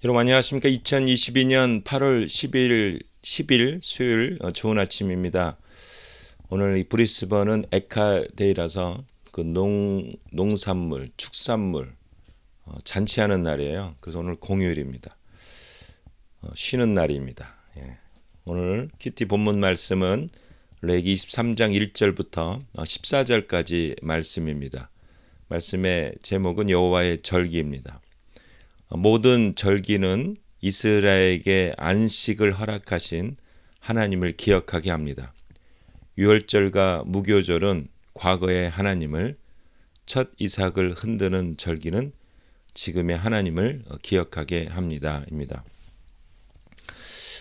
여러분 안녕하십니까? 2022년 8월 10일 수요일 좋은 아침입니다. 오늘 이 브리스번은 에카데이라서 그 농산물, 축산물 잔치하는 날이에요. 그래서 오늘 공휴일입니다. 쉬는 날입니다. 예. 오늘 큐티 본문 말씀은 레기 23장 1절부터 14절까지 말씀입니다. 말씀의 제목은 여호와의 절기입니다. 모든 절기는 이스라엘에게 안식을 허락하신 하나님을 기억하게 합니다. 유월절과 무교절은 과거의 하나님을, 첫 이삭을 흔드는 절기는 지금의 하나님을 기억하게 합니다.입니다.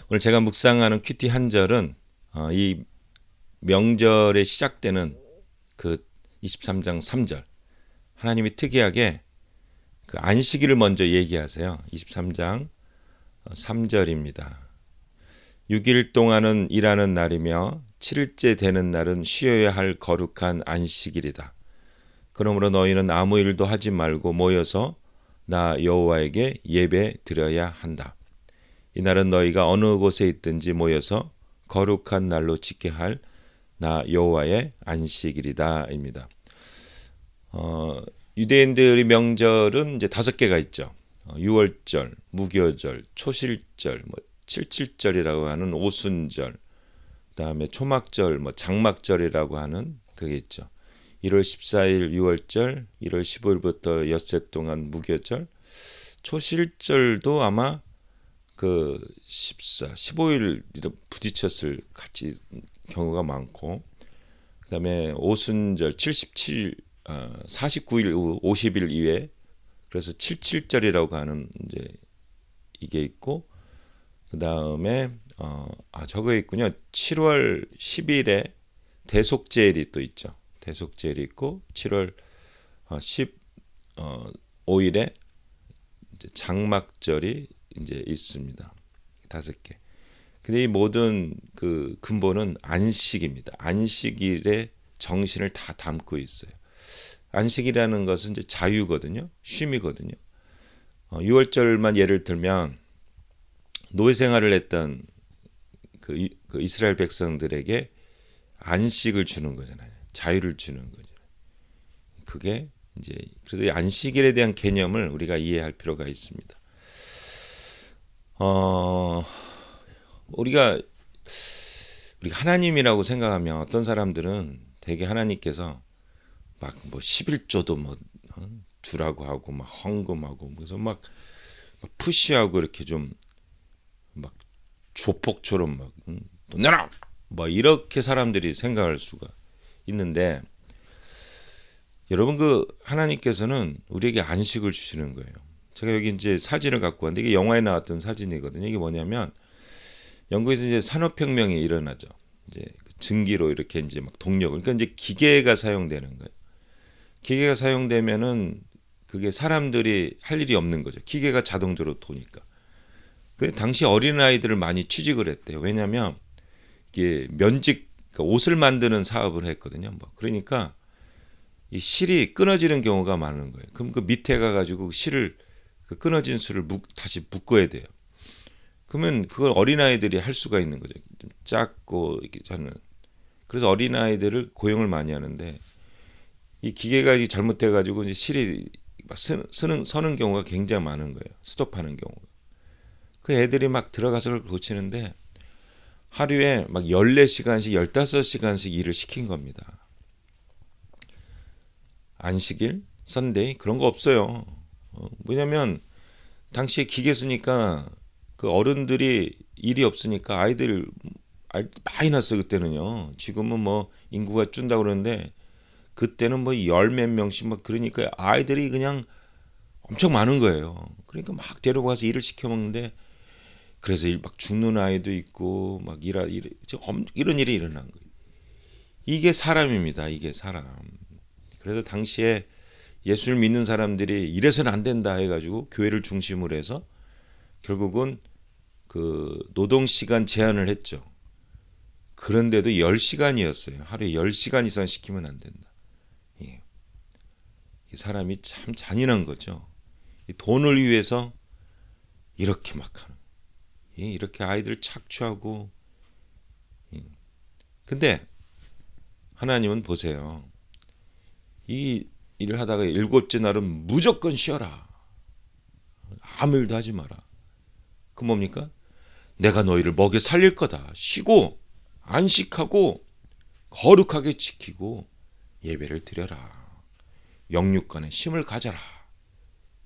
오늘 제가 묵상하는 큐티 한 절은 이 명절에 시작되는 그 23장 3절, 하나님이 특이하게 그 안식일을 먼저 얘기하세요. 23장 3절입니다. 6일 동안은 일하는 날이며 7일째 되는 날은 쉬어야 할 거룩한 안식일이다. 그러므로 너희는 아무 일도 하지 말고 모여서 나 여호와에게 예배 드려야 한다. 이날은 너희가 어느 곳에 있든지 모여서 거룩한 날로 지게 할 나 여호와의 안식일이다. 입니다. 유대인들의 명절은 이제 5개가 있죠. 유월절, 무교절, 초실절, 칠칠절이라고 하는 오순절, 그다음에 초막절, 장막절이라고 하는 그게 있죠. 1월 14일 유월절, 1월 15일부터 엿새 동안 무교절, 초실절도 아마 그 14, 15일 부딪혔을 같이 경우가 많고, 그다음에 오순절 77 49일 후 50일 이외에 그래서 77절이라고 하는 이제 이게 있고, 그다음에 저거 있군요. 7월 10일에 대속제일이 또 있죠. 대속제일이 있고 7월 15일에 이제 장막절이 이제 있습니다. 5개. 근데 이 모든 그 근본은 안식입니다. 안식일의 정신을 다 담고 있어요. 안식이라는 것은 이제 자유거든요. 쉼이거든요. 6월절만 예를 들면 노예 생활을 했던 그 이스라엘 백성들에게 안식을 주는 거잖아요. 자유를 주는 거잖아요. 그게 이제 그래서 이 안식일에 대한 개념을 우리가 이해할 필요가 있습니다. 우리가 하나님이라고 생각하면 어떤 사람들은 되게 하나님께서 막 11조도 주라고 하고 막 헌금하고 그래서 막 푸시하고 이렇게 좀 막 조폭처럼 막 돈 내라 이렇게 사람들이 생각할 수가 있는데, 여러분 그 하나님께서는 우리에게 안식을 주시는 거예요. 제가 여기 이제 사진을 갖고 왔는데 이게 영화에 나왔던 사진이거든요. 이게 뭐냐면 영국에서 이제 산업혁명이 일어나죠. 이제 증기로 이렇게 이제 막 동력을, 그러니까 이제 기계가 사용되는 거예요. 기계가 사용되면은 그게 사람들이 할 일이 없는 거죠. 기계가 자동적으로 도니까. 근데 당시 어린아이들을 많이 취직을 했대요. 왜냐하면 이게 면직, 그러니까 옷을 만드는 사업을 했거든요. 그러니까 이 실이 끊어지는 경우가 많은 거예요. 그럼 그 밑에 가가지고 실을 그 끊어진 실을 다시 묶어야 돼요. 그러면 그걸 어린아이들이 할 수가 있는 거죠. 좀 작고 이렇게 하는. 그래서 어린아이들을 고용을 많이 하는데, 이 기계가 잘못돼가지고 이제 실이 막 서는 경우가 굉장히 많은 거예요. 스톱하는 경우가. 그 애들이 막 들어가서 그걸 고치는데 하루에 막 14시간씩 15시간씩 일을 시킨 겁니다. 안식일, 선데이 그런 거 없어요. 뭐냐면 당시에 기계 쓰니까 그 어른들이 일이 없으니까 아이들 많이 났어 그때는요. 지금은 인구가 준다 그러는데 그때는 열 몇 명씩 그러니까 아이들이 그냥 엄청 많은 거예요. 그러니까 막 데리고 가서 일을 시켜 먹는데, 그래서 막 죽는 아이도 있고 이런 일이 일어난 거예요. 이게 사람입니다. 이게 사람. 그래서 당시에 예수를 믿는 사람들이 이래서는 안 된다 해가지고 교회를 중심으로 해서 결국은 그 노동 시간 제한을 했죠. 그런데도 10시간이었어요. 하루에 10시간 이상 시키면 안 된다. 사람이 참 잔인한 거죠. 돈을 위해서 이렇게 막 하는, 이렇게 아이들 착취하고. 근데 하나님은 보세요. 이 일을 하다가 일곱째 날은 무조건 쉬어라. 아무 일도 하지 마라. 그 뭡니까? 내가 너희를 먹여 살릴 거다. 쉬고 안식하고 거룩하게 지키고 예배를 드려라. 영육간에 쉼을 가져라.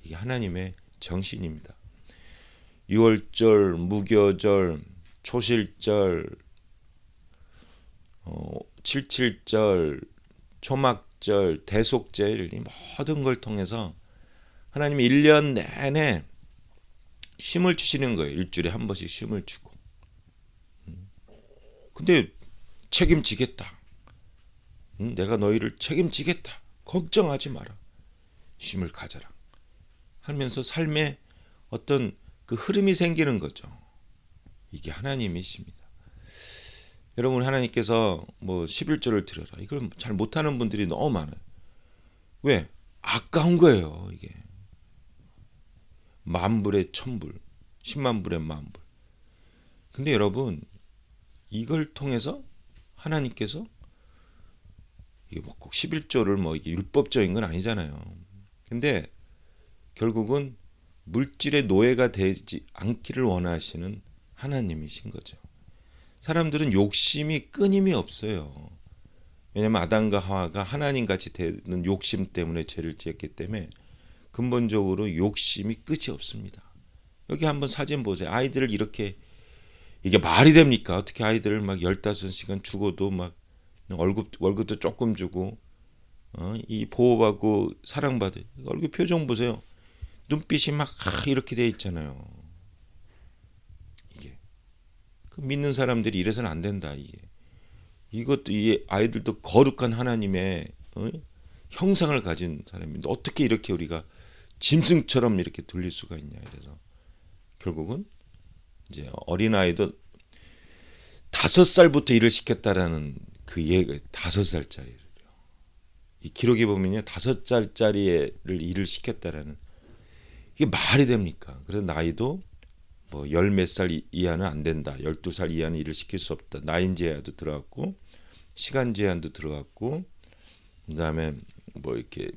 이게 하나님의 정신입니다. 유월절, 무교절, 초실절, 칠칠절, 초막절, 대속절, 이 모든 걸 통해서 하나님이 1년 내내 쉼을 주시는 거예요. 일주일에 한 번씩 쉼을 주고. 근데 책임지겠다. 내가 너희를 책임지겠다. 걱정하지 마라. 쉼을 가져라. 하면서 삶에 어떤 그 흐름이 생기는 거죠. 이게 하나님이십니다. 여러분, 하나님께서 뭐 11조를 드려라. 이걸 잘 못하는 분들이 너무 많아요. 왜? 아까운 거예요. 이게. 만불에 천불, 10만불에 만불. 근데 여러분, 이걸 통해서 하나님께서 이게 뭐 꼭 11조를 뭐 이게 율법적인 건 아니잖아요. 근데 결국은 물질의 노예가 되지 않기를 원하시는 하나님이신 거죠. 사람들은 욕심이 끊임이 없어요. 왜냐하면 아담과 하와가 하나님같이 되는 욕심 때문에 죄를 지었기 때문에 근본적으로 욕심이 끝이 없습니다. 여기 한번 사진 보세요. 아이들을 이렇게, 이게 말이 됩니까? 어떻게 아이들을 막 15시간 죽어도 막 월급도 조금 주고 이 보호받고 사랑받아요. 얼굴 표정 보세요. 눈빛이 막 이렇게 돼 있잖아요. 이게 그 믿는 사람들이 이래서는 안 된다. 이것도 이 아이들도 거룩한 하나님의 형상을 가진 사람인데 어떻게 이렇게 우리가 짐승처럼 이렇게 돌릴 수가 있냐. 이래서 결국은 이제 어린아이도 5살부터 일을 시켰다라는 그 얘가 5살짜리를, 이 기록에 보면요 5살짜리를 일을 시켰다라는, 이게 말이 됩니까? 그래서 나이도 뭐 10몇 살 이하는 안 된다. 12살 이하는 일을 시킬 수 없다. 나인 제한도 들어갔고 시간 제한도 들어갔고 그다음에 뭐 이렇게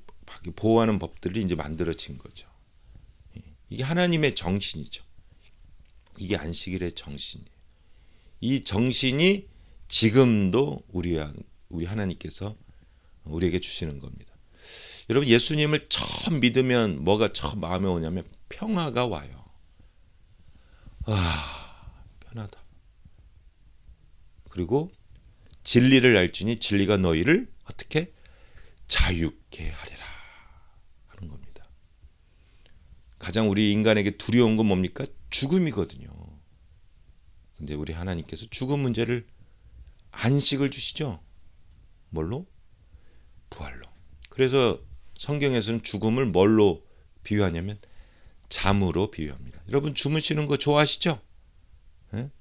보호하는 법들이 이제 만들어진 거죠. 이게 하나님의 정신이죠. 이게 안식일의 정신이에요. 이 정신이 지금도 우리 하나님께서 우리에게 주시는 겁니다. 여러분, 예수님을 처음 믿으면 뭐가 처음 마음에 오냐면 평화가 와요. 편하다. 그리고 진리를 알지니 진리가 너희를 어떻게 자유케 하리라 하는 겁니다. 가장 우리 인간에게 두려운 건 뭡니까? 죽음이거든요. 근데 우리 하나님께서 죽음 문제를 안식을 주시죠. 뭘로? 부활로. 그래서 성경에서는 죽음을 뭘로 비유하냐면 잠으로 비유합니다. 여러분, 주무시는 거 좋아하시죠? 네?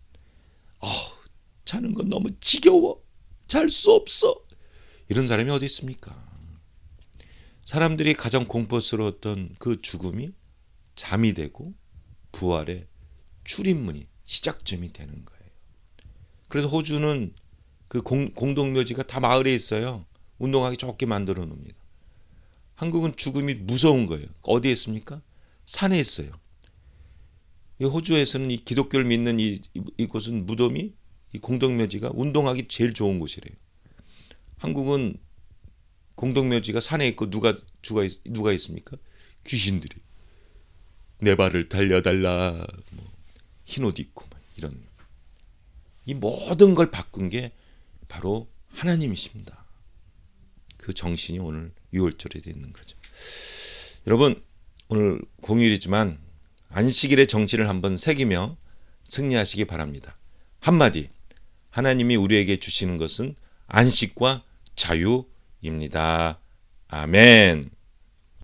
자는 건 너무 지겨워. 잘 수 없어. 이런 사람이 어디 있습니까? 사람들이 가장 공포스러웠던 그 죽음이 잠이 되고 부활의 출입문이, 시작점이 되는 거예요. 그래서 호주는 그 공동묘지가 다 마을에 있어요. 운동하기 좋게 만들어 놓습니다. 한국은 죽음이 무서운 거예요. 어디에 있습니까? 산에 있어요. 이 호주에서는 이 기독교를 믿는 이곳은 무덤이, 이 공동묘지가 운동하기 제일 좋은 곳이래요. 한국은 공동묘지가 산에 있고 누가 있습니까? 귀신들이 내 발을 달려달라, 뭐 흰 옷 입고 막 이런, 이 모든 걸 바꾼 게 바로 하나님이십니다. 그 정신이 오늘 6월절에 있는 거죠. 여러분, 오늘 공휴일이지만 안식일의 정신을 한번 새기며 승리하시기 바랍니다. 한마디, 하나님이 우리에게 주시는 것은 안식과 자유입니다. 아멘.